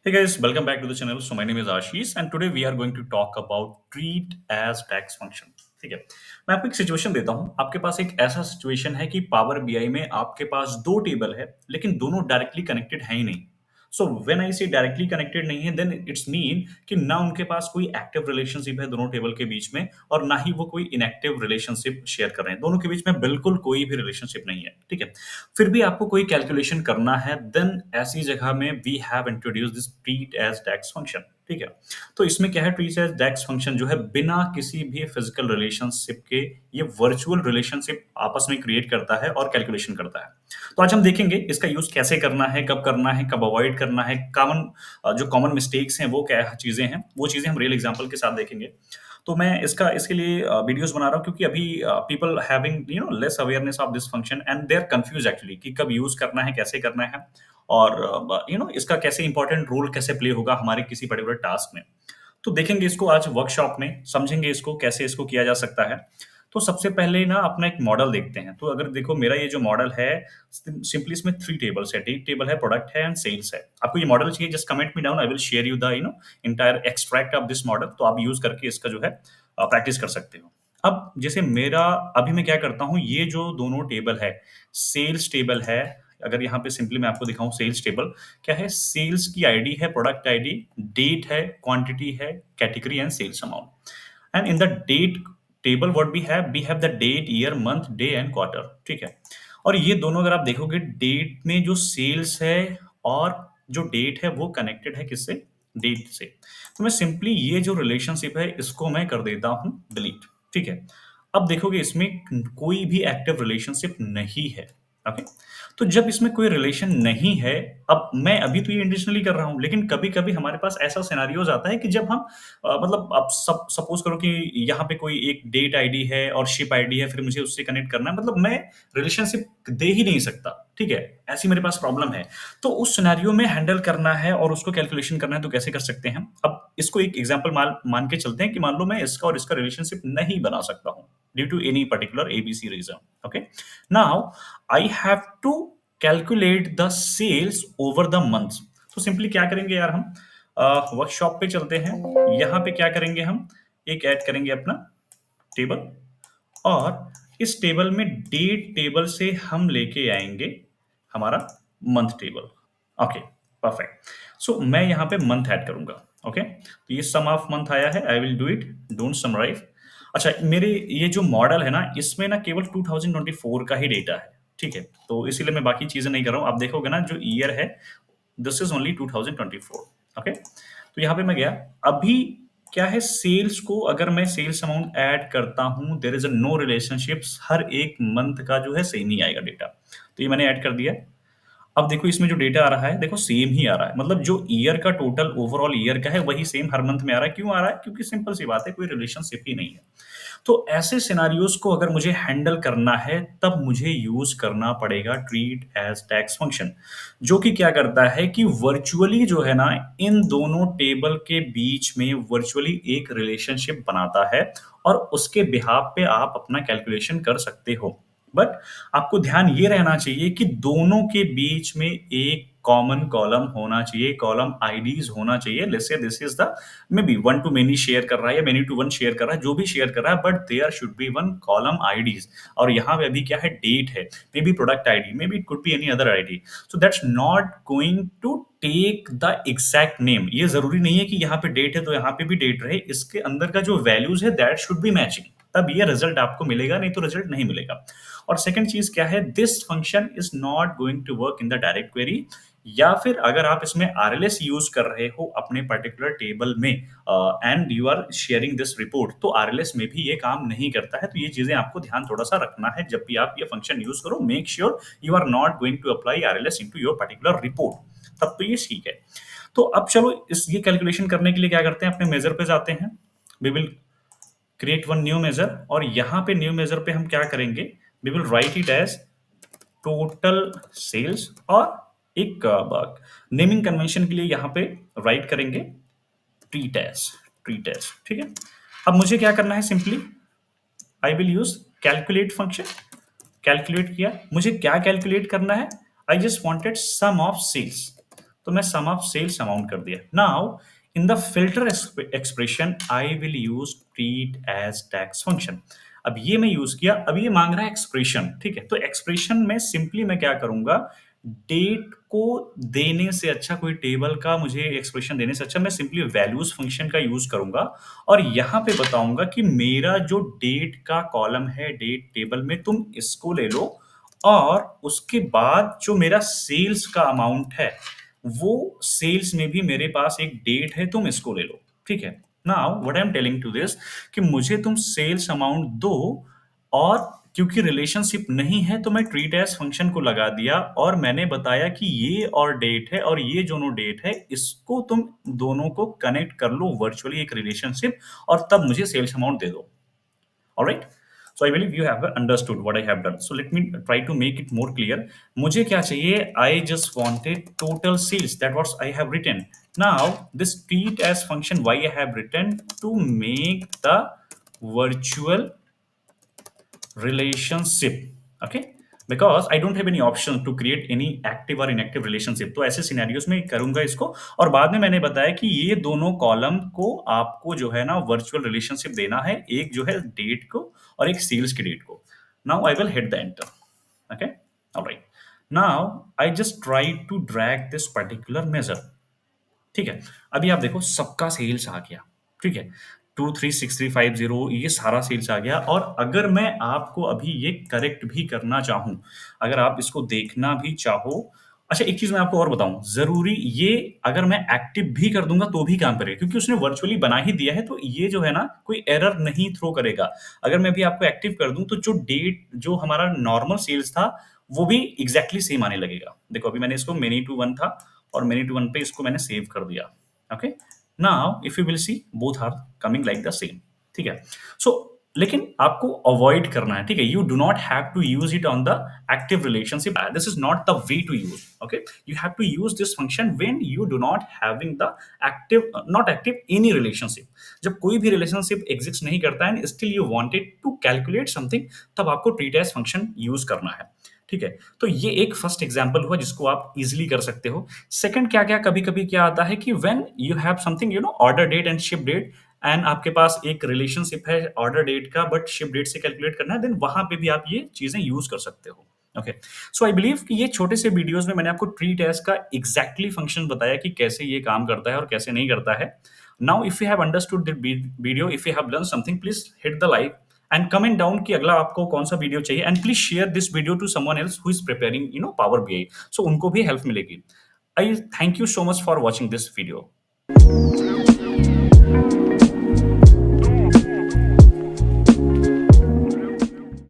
Hey guys, welcome back to the channel. So my name is Ashish and today we are going to talk about treat as tax function. ठीक है। मैं आपको एक situation देता हूं। आपके पास एक ऐसा सिचुएशन है कि पावर बीआई में आपके पास दो टेबल है लेकिन दोनों डायरेक्टली कनेक्टेड है ही नहीं। सो व्हेन आई से डायरेक्टली कनेक्टेड नहीं है देन इट्स मीन कि ना उनके पास कोई एक्टिव रिलेशनशिप है दोनों टेबल के बीच में और ना ही वो कोई इनएक्टिव रिलेशनशिप शेयर कर रहे हैं। दोनों के बीच में बिल्कुल कोई भी रिलेशनशिप नहीं है। ठीक है। फिर भी आपको कोई कैलकुलेशन करना है देन ऐसी जगह में we have introduce this treat as DAX function. ठीक है। तो इसमें क्या है, ट्रीट एज डेक्स फंक्शन जो है बिना किसी भी फिजिकल रिलेशनशिप के ये वर्चुअल रिलेशनशिप आपस में क्रिएट करता है और कैलकुलेशन करता है। तो आज हम देखेंगे इसका यूज कैसे करना है कब अवॉइड करना है, कॉमन जो कॉमन मिस्टेक्स हैं वो क्या चीजें हैं, वो चीजें हम रियल एग्जांपल के साथ देखेंगे। तो मैं इसके लिए वीडियोस बना रहा हूँ क्योंकि अभी people having less awareness of this function and they are confuse actually कि कब यूज करना है, कैसे करना है और इसका कैसे इंपॉर्टेंट रोल कैसे प्ले होगा हमारे किसी पर्टिकुलर टास्क में। तो देखेंगे इसको आज वर्कशॉप में, समझेंगे इसको कैसे इसको किया जा सकता है। तो सबसे पहले ना अपना एक मॉडल देखते हैं। तो अगर देखो मेरा ये जो मॉडल है सिंपली इसमें 3 टेबल्स है। डेट टेबल है, प्रोडक्ट है एंड सेल्स है। आपको ये मॉडल चाहिए just comment me down, I will share you the entire extract of this model. तो आप यूज करके इसका जो है प्रैक्टिस कर सकते हो। अब जैसे मेरा अभी मैं क्या करता हूँ, ये जो दोनों टेबल है, सेल्स टेबल है। अगर यहाँ पे सिंपली मैं आपको दिखाऊं सेल्स टेबल क्या है, सेल्स की आईडी है, प्रोडक्ट आईडी, डेट है, क्वांटिटी है, category and sales amount. And in the date table what we have the date, year, month, day and quarter. ठीक है। और ये दोनों अगर आप देखोगे डेट में जो सेल्स है और जो डेट है वो कनेक्टेड है किससे, डेट से। तो मैं सिंपली ये जो रिलेशनशिप है इसको मैं कर देता हूं डिलीट। ठीक है। अब देखोगे इसमें कोई भी एक्टिव रिलेशनशिप नहीं है। ओके। तो जब इसमें कोई रिलेशन नहीं है, अब मैं अभी तो ये इंटेंशनली कर रहा हूं लेकिन कभी कभी हमारे पास ऐसा सिनेरियोज आता है कि जब हम मतलब आप सपोज करो कि यहाँ पे कोई एक डेट आईडी है और शिप आईडी है, फिर मुझे उससे कनेक्ट करना है, मतलब मैं रिलेशनशिप दे ही नहीं सकता। ठीक है। ऐसी मेरे पास प्रॉब्लम है। तो उस सिनेरियो में हैंडल करना है और उसको कैलकुलेशन करना है तो कैसे कर सकते हैं। अब इसको एक एग्जांपल मान के चलते हैं कि मान लो मैं इसका और इसका रिलेशनशिप नहीं बना सकता हूं due to any particular ABC reason. Okay. Now I have to calculate the sales over the month. तो सिंपली क्या करेंगे यार, हम वर्कशॉप पे चलते हैं। यहाँ पे क्या करेंगे, हम एक ऐड करेंगे अपना टेबल और इस टेबल में डेट टेबल से हम लेके आएंगे हमारा month table. Okay, perfect. So मैं यहाँ पे मंथ ऐड करूंगा। ओके। तो ये सम ऑफ मंथ आया है, I will do it, don't summarize. अच्छा, मेरे ये जो मॉडल है ना इसमें ना केवल 2024 का ही डेटा है। ठीक है। तो इसीलिए मैं बाकी चीजें नहीं कर रहा हूँ। आप देखोगे ना जो ईयर है दिस इज ओनली 2024। ओके। तो यहाँ पे मैं गया। अभी क्या है, सेल्स को अगर मैं सेल्स अमाउंट ऐड करता हूं there is a no relationships, हर एक मंथ का जो है सेम ही आएगा डेटा। तो ये मैंने ऐड कर दिया। अब देखो इसमें जो डेटा आ रहा है देखो सेम ही आ रहा है, मतलब जो ईयर का टोटल ओवरऑल ईयर का है वही सेम हर मंथ में आ रहा है। क्यों आ रहा है? क्योंकि सिंपल सी बात है, कोई रिलेशनशिप ही नहीं है। तो ऐसे सिनारियोज को अगर मुझे हैंडल करना है तब मुझे यूज करना पड़ेगा ट्रीट एज टैक्स फंक्शन, जो कि क्या करता है कि वर्चुअली जो है ना इन दोनों टेबल के बीच में वर्चुअली एक रिलेशनशिप बनाता है और उसके बिहाफ पे आप अपना कैलकुलेशन कर सकते हो। बट आपको ध्यान ये रहना चाहिए कि दोनों के बीच में एक कॉमन कॉलम होना चाहिए, कॉलम आईडीज होना चाहिए। Let's say this is the may be one two many share कर रहा है या मेनी टू वन शेयर कर रहा है, जो भी शेयर कर रहा है, but there should be one column IDs. और यहाँ पे अभी क्या है, डेट है, may be product ID, may be it could be any other ID. So that's not going to take the exact name. ये जरूरी नहीं है कि यहाँ पे डेट है तो यहाँ पे भी डेट रहे, इसके अंदर का जो वैल्यूज है दैट शुड बी मैचिंग, तब ये रिजल्ट आपको मिलेगा, नहीं तो रिजल्ट नहीं मिलेगा। और सेकंड चीज क्या है, this function is not going to work in the direct query, या फिर अगर आप इसमें आरएलएस यूज कर रहे हो अपने पर्टिकुलर टेबल में and you are sharing this report, तो आरएलएस में भी ये काम नहीं करता है। तो ये चीजें आपको ध्यान थोड़ा सा रखना है जब भी आप ये फंक्शन यूज करो। Make sure you are not going to apply RLS into your particular report, तब तो ये ठीक है। तो अब चलो इस ये कैलकुलेशन करने के लिए क्या करते हैं, अपने मेजर पे जाते हैं। We will create one new measure और यहाँ पे न्यू मेजर पे हम क्या करेंगे, we will write it as total sales और एक नेमिंग कन्वेंशन के लिए यहाँ पे राइट करेंगे ट्रीट एज। ठीक है। अब मुझे क्या करना है, simply I will use calculate function. Calculate किया, मुझे क्या कैलकुलेट करना है, I just wanted sum of sales. तो मैं सम ऑफ सेल्स अमाउंट कर दिया। Now in the filter expression I will use treat as DAX function. अब ये मैं यूज किया, अब ये मांग रहा है एक्सप्रेशन, ठीक है। तो एक्सप्रेशन में सिंपली मैं क्या करूंगा, डेट को देने से अच्छा, कोई टेबल का मुझे एक्सप्रेशन देने से अच्छा मैं सिंपली वैल्यूज फंक्शन का यूज करूंगा और यहां पे बताऊंगा कि मेरा जो डेट का कॉलम है डेट टेबल में, तुम इसको ले लो और उसके बाद जो मेरा सेल्स का अमाउंट है वो सेल्स में भी मेरे पास एक डेट है, तुम इसको ले लो, ठीक है। Now what I am telling to this कि मुझे तुम सेल्स अमाउंट दो, और क्योंकि रिलेशनशिप नहीं है तो मैं ट्रीट एज फंक्शन को लगा दिया और मैंने बताया कि ये और डेट है और ये दोनों डेट है, इसको तुम दोनों को कनेक्ट कर लो वर्चुअली एक रिलेशनशिप, और तब मुझे सेल्स अमाउंट दे दो। Alright, so I believe you have understood what I have done. So let me try to make it more clear. मुझे क्या चाहिए, I just wanted total sales, that what I have written. Now this treat as function why I have written, to make the virtual relationship, okay, because I don't have any option to create any active or inactive relationship। तो ऐसे scenarios में करूंगा इसको, और बाद में मैंने बताया कि ये दोनों कॉलम को आपको जो है ना वर्चुअल रिलेशनशिप देना है, एक जो है डेट को और एक सेल्स की डेट को। Now I will hit the enter, okay, all right, now I just try to drag this particular measure, ठीक है। अभी आप देखो सबका सेल्स आ गया, ठीक है, 236350 ये सारा सेल्स आ गया। और अगर मैं आपको अभी ये करेक्ट भी करना चाहूं, अगर आप इसको देखना भी चाहो, अच्छा एक चीज मैं आपको और बताऊं जरूरी, ये अगर मैं एक्टिव भी कर दूंगा तो भी काम करेगा क्योंकि उसने वर्चुअली बना ही दिया है, तो ये जो है ना कोई एरर नहीं थ्रो करेगा। अगर मैं भी आपको एक्टिव कर दूं तो जो डेट जो हमारा नॉर्मल सेल्स था वो भी एग्जैक्टली सेम आने लगेगा। देखो अभी मैंने इसको मेनी टू वन था और मेनी टू वन पे इसको मैंने सेव कर दिया, okay. Now if you will see both are coming like the same, ठीक है। सो लेकिन आपको अवॉइड करना है, ठीक है। You do not have to use it on the active relationship, this is not the way to use, okay. You have to use this function when you do not having the active, not active any relationship. जब कोई भी relationship exist नहीं करता है, still you wanted to calculate something, तब आपको treat as function use करना है, ठीक है। तो ये एक फर्स्ट एग्जांपल हुआ जिसको आप इजीली कर सकते हो। सेकंड क्या क्या कभी कभी क्या आता है कि when you have something order date and ship date, and आपके पास एक रिलेशनशिप है ऑर्डर डेट का बट शिप डेट से कैलकुलेट करना है, देन वहां पे भी आप ये चीजें यूज कर सकते हो, ओके। सो आई बिलीव कि ये छोटे से वीडियोस में मैंने आपको ट्रीट एज का एग्जैक्टली फंक्शन बताया कि कैसे ये काम करता है और कैसे नहीं करता है। Now if you have understood the video, if you have learn something, please hit the like and comment down कि अगला आपको कौन सा वीडियो चाहिए, and please share this video to someone else who is preparing Power BI, so उनको भी help मिलेगी। I thank you so much for watching this video.